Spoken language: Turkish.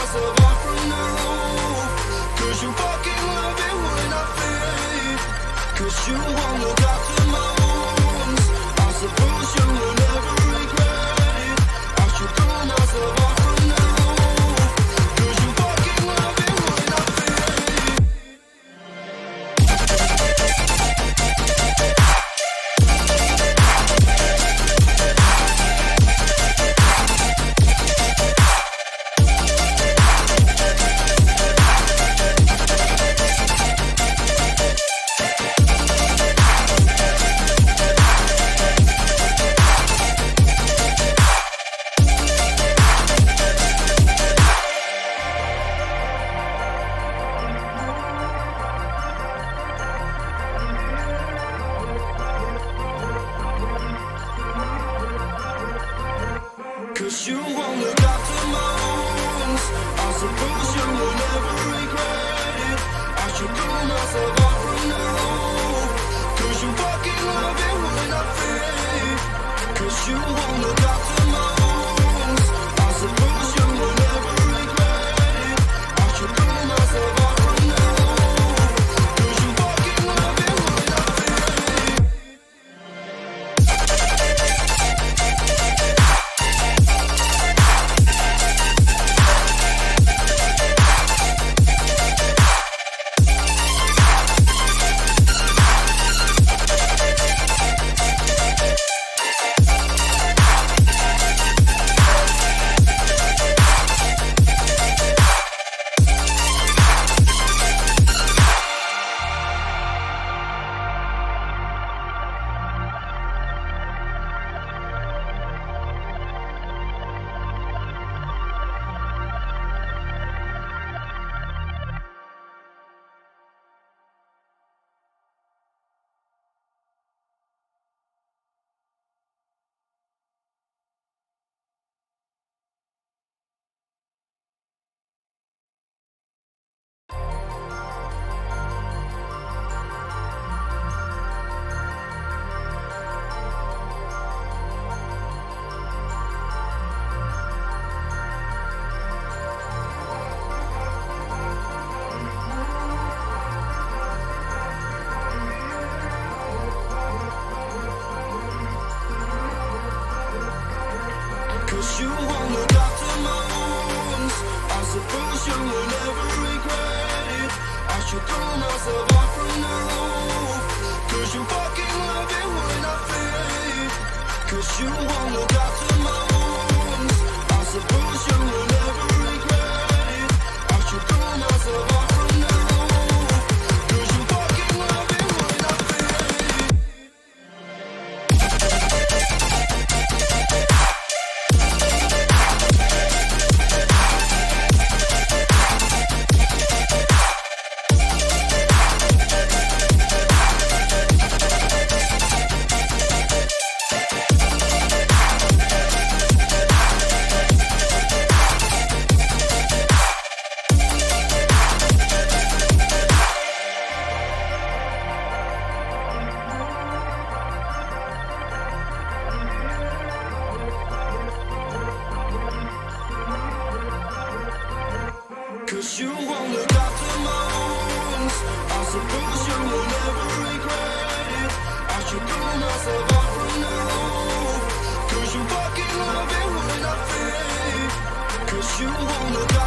myself out from the roof. 'Cause you fucking love it when I fade. 'Cause you won't look after my wounds. I suppose you will never regret it. I should throw myself out from the roof. 'Cause you fucking love it when I fade. Cause you won't look after my wounds. I suppose you will never regret it. I should throw myself out from the roof. 'Cause you fucking love it when I fade. 'Cause you won't look after my wounds. I suppose you will never regret it. I should throw myself out from the roof. 'Cause you fucking love it when I fade. Cause you won't look after my wounds. I suppose you will never regret it. I should throw myself out from the roof. 'Cause you fucking love it when I fade. 'Cause you won't look after my wounds. I suppose you will never regret it. I should throw myself out from the roof. 'Cause you fucking love it when I fade. Cause you won't look after my wounds. I suppose you will never regret it. I should throw myself out from the roof. 'Cause you fucking love it when I fade. 'Cause you won't look after